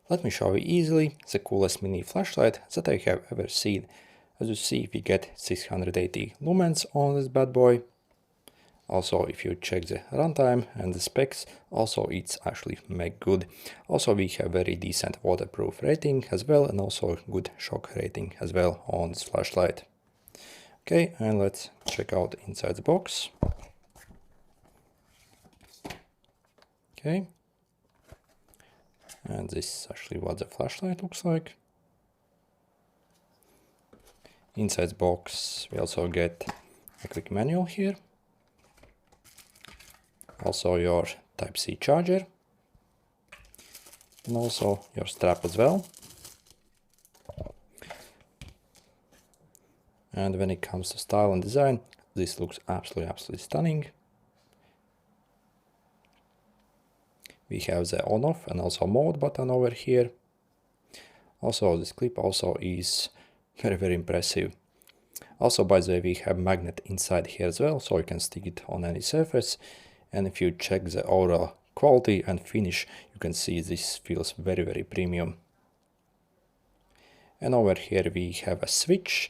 Let me show you easily the coolest mini flashlight that I have ever seen. As you see, we get 680 lumens on this bad boy. Also, if you check the runtime and the specs, also it's actually make good. Also, we have very decent waterproof rating as well, and also good shock rating as well on this flashlight. Okay, and let's check out inside the box. Okay. And this is actually what the flashlight looks like. Inside the box we also get a quick manual here. Also your Type-C charger. And also your strap as well. And when it comes to style and design, this looks absolutely stunning. We have the on-off and also mode button over here. Also, this clip also is very impressive. Also, by the way, we have magnet inside here as well, so you can stick it on any surface. And if you check the overall quality and finish, you can see this feels very premium. And over here we have a switch,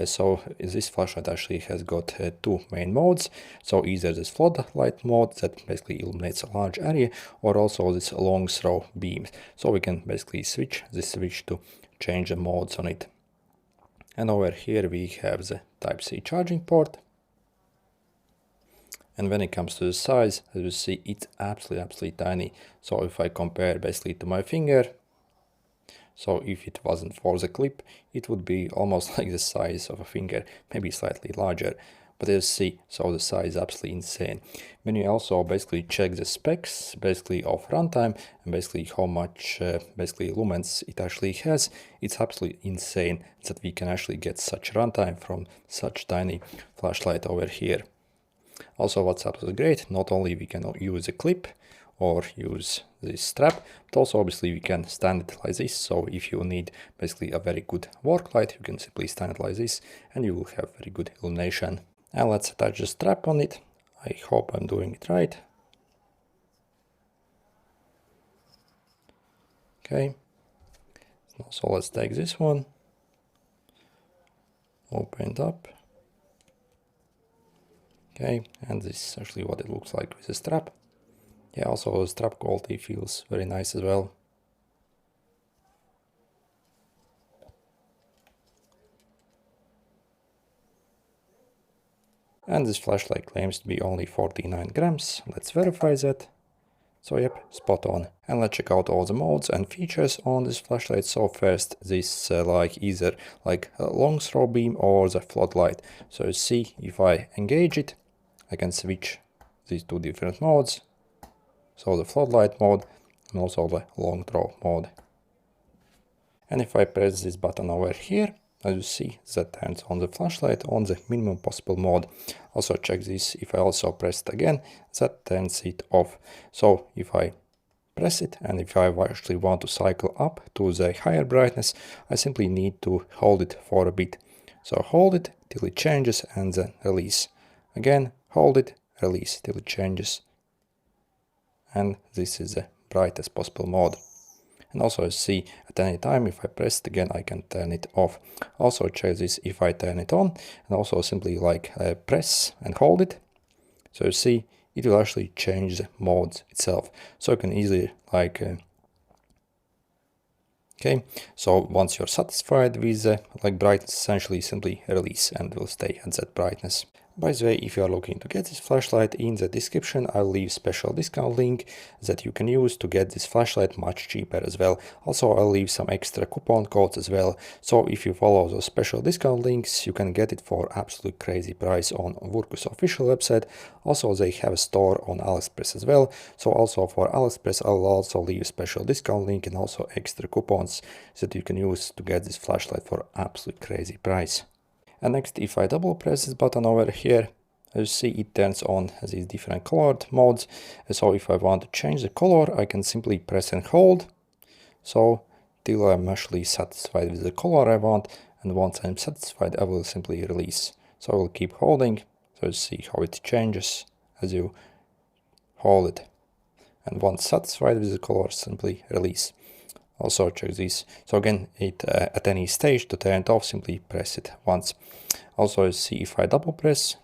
so this flashlight actually has got two main modes. So either this floodlight mode that basically illuminates a large area, or also this long throw beam. So we can basically switch this switch to change the modes on it. And over here we have the Type-C charging port. And when it comes to the size, as you see, it's absolutely tiny. So if I compare basically to my finger, so if it wasn't for the clip, it would be almost like the size of a finger, maybe slightly larger. But as you see, so the size is absolutely insane. When you also basically check the specs, basically of runtime, and basically how much basically lumens it actually has, it's absolutely insane that we can actually get such runtime from such tiny flashlight over here. Also, what's absolutely great, not only we can use a clip or use this strap, but also obviously we can stand it like this. So if you need basically a very good work light, you can simply stand it like this and you will have very good illumination. And let's attach the strap on it. I hope I'm doing it right. Okay, so let's take this one, open it up. Okay, and this is actually what it looks like with the strap. Yeah, also the strap quality feels very nice as well. And this flashlight claims to be only 49 grams. Let's verify that. So yep, spot on. And let's check out all the modes and features on this flashlight. So first, this either a long throw beam or the floodlight. So you see, if I engage it, I can switch these two different modes. So the floodlight mode and also the long throw mode. And if I press this button over here, as you see, that turns on the flashlight on the minimum possible mode. Also check this, if I also press it again, that turns it off. So if I press it and if I actually want to cycle up to the higher brightness, I simply need to hold it for a bit. So hold it till it changes and then release. Again, hold it, release till it changes. And this is the brightest possible mode. And also you see, at any time if I press it again, I can turn it off. Also check this if I turn it on, and also simply press and hold it. So you see, it will actually change the modes itself. So you can easily okay, so once you're satisfied with brightness, essentially simply release and will stay at that brightness. By the way, if you are looking to get this flashlight, in the description I'll leave special discount link that you can use to get this flashlight much cheaper as well. Also, I'll leave some extra coupon codes as well. So if you follow those special discount links, you can get it for absolute crazy price on Wurkkos official website. Also, they have a store on AliExpress as well. So also for AliExpress, I'll also leave a special discount link and also extra coupons that you can use to get this flashlight for absolute crazy price. And next, if I double press this button over here, as you see, it turns on these different colored modes. So if I want to change the color, I can simply press and hold. So till I'm actually satisfied with the color I want, and once I'm satisfied, I will simply release. So I will keep holding, so you see how it changes as you hold it. And once satisfied with the color, simply release. Also check this. So again, it at any stage to turn it off, simply press it once. Also see if I double press,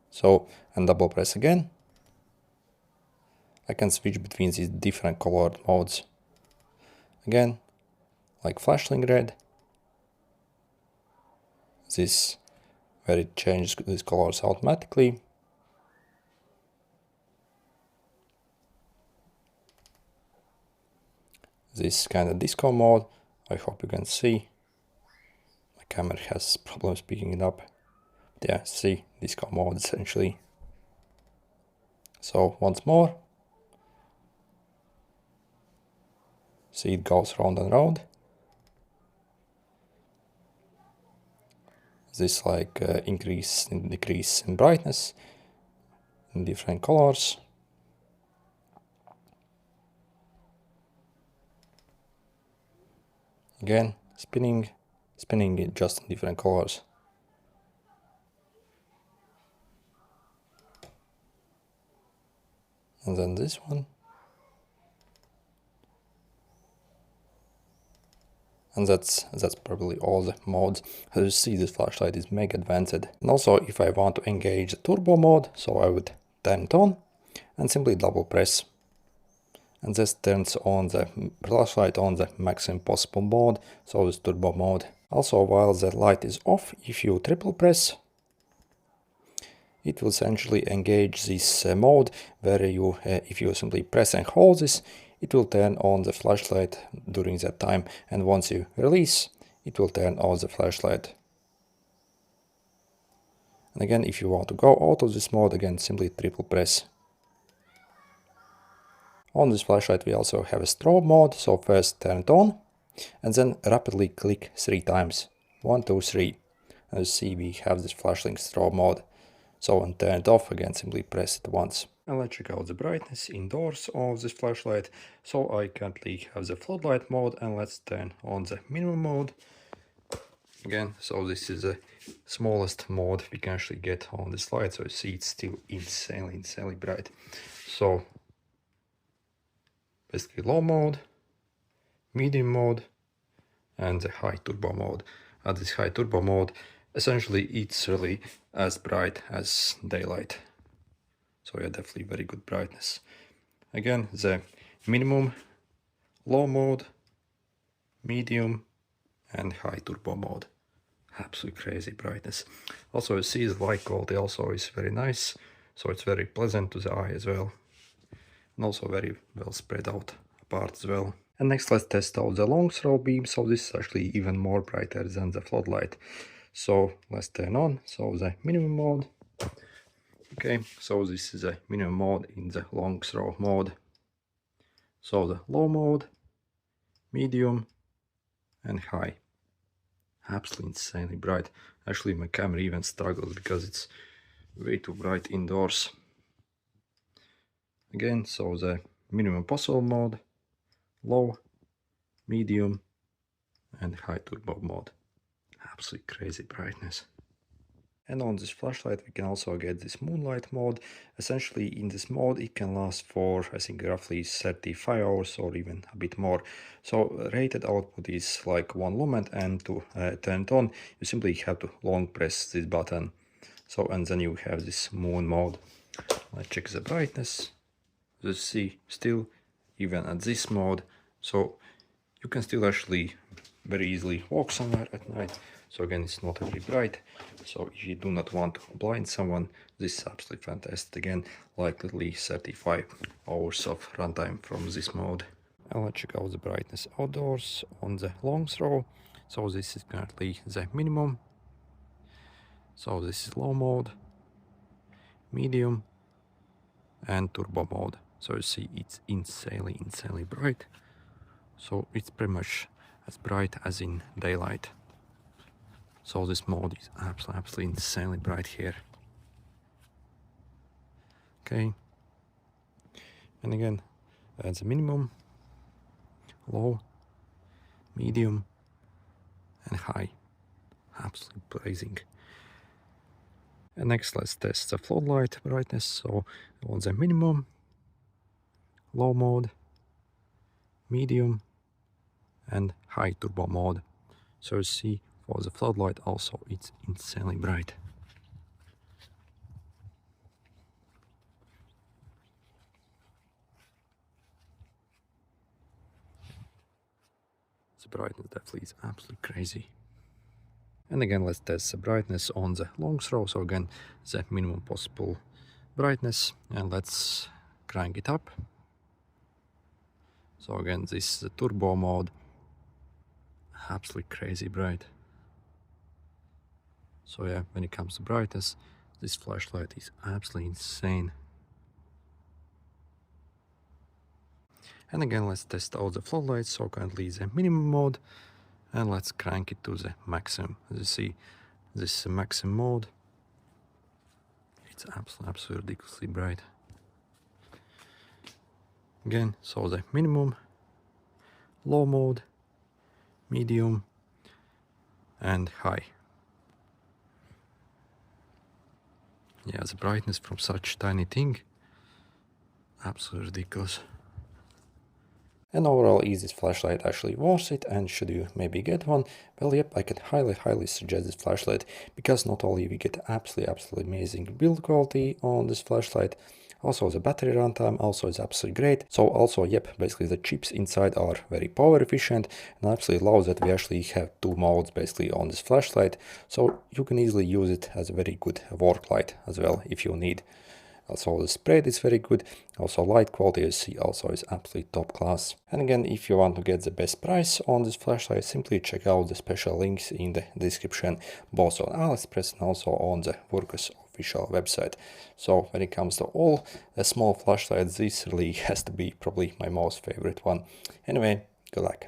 so and double press again, I can switch between these different colored modes. Again, like flashing red, this where it changes these colors automatically. This kind of disco mode, I hope you can see. My camera has problems picking it up. Yeah, see, disco mode essentially. So once more, see it goes round and round. This like increase and decrease in brightness in different colors. Again, spinning it just in different colors. And then this one. And that's probably all the modes. As you see, this flashlight is mega advanced. And also, if I want to engage the turbo mode, so I would turn it on and simply double press. And this turns on the flashlight on the maximum possible mode, so this turbo mode. Also, while the light is off, if you triple press, it will essentially engage this mode where you, if you simply press and hold this, it will turn on the flashlight during that time, and once you release, it will turn off the flashlight. And again, if you want to go out of this mode, again, simply triple press. On this flashlight we also have a strobe mode, so first turn it on, and then rapidly click 3 times. 1, 2, 3. As you see, we have this flashing strobe mode. So when turn it off, again, simply press it once. And let's check out the brightness indoors of this flashlight. So I currently have the floodlight mode, and let's turn on the minimum mode. Again, so this is the smallest mode we can actually get on this light, so you see it's still insanely bright. So basically low mode, medium mode, and the high turbo mode. At this high turbo mode, essentially it's really as bright as daylight. So yeah, definitely very good brightness. Again, the minimum, low mode, medium, and high turbo mode. Absolutely crazy brightness. Also you see the light quality also is very nice, so it's very pleasant to the eye as well. And also very well spread out apart as well. And next let's test out the long throw beam. So this is actually even more brighter than the floodlight. So let's turn on, so the minimum mode. Okay, so this is a minimum mode in the long throw mode. So the low mode, medium, and high. Absolutely insanely bright. Actually my camera even struggles because it's way too bright indoors. Again, so the minimum possible mode, low, medium, and high turbo mode. Absolutely crazy brightness. And on this flashlight we can also get this moonlight mode. Essentially in this mode it can last for, I think, roughly 35 hours or even a bit more. So rated output is like 1 lumen, and to turn it on you simply have to long press this button. So, and then you have this moon mode. Let's check the brightness. You see still even at this mode, so you can still actually very easily walk somewhere at night. So again, it's not very bright, so if you do not want to blind someone, this is absolutely fantastic. Again, like literally 35 hours of runtime from this mode. And let's check out the brightness outdoors on the long throw. So this is currently the minimum, so this is low mode, medium, and turbo mode. So you see it's insanely bright. So it's pretty much as bright as in daylight. So this mode is absolutely insanely bright here. Okay. And again, that's the minimum, low, medium, and high. Absolutely blazing. And next let's test the floodlight brightness. So on the minimum, low mode, medium, and high turbo mode. So you see, for the floodlight also it's insanely bright. The brightness definitely is absolutely crazy. And again, let's test the brightness on the long throw. So again, the minimum possible brightness, and let's crank it up. So again, this is the turbo mode, absolutely crazy bright. So yeah, when it comes to brightness, this flashlight is absolutely insane. And again, let's test out the floodlights. So currently the minimum mode, and let's crank it to the maximum. As you see, this is the maximum mode. It's absolutely ridiculously bright. Again, so the minimum, low mode, medium, and high. Yeah, the brightness from such tiny thing, absolutely ridiculous. And overall, is this flashlight actually worth it, and should you maybe get one? Well, yep, I can highly suggest this flashlight, because not only we get absolutely amazing build quality on this flashlight, also the battery runtime also is absolutely great. So also, yep, basically the chips inside are very power efficient, and absolutely love that we actually have two modes basically on this flashlight, so you can easily use it as a very good work light as well if you need. Also the spread is very good, also light quality you see also is absolutely top class. And again, if you want to get the best price on this flashlight, simply check out the special links in the description, both on AliExpress and also on the Wurkkos official website. So when it comes to all small flashlights, this really has to be probably my most favorite one. Anyway, good luck.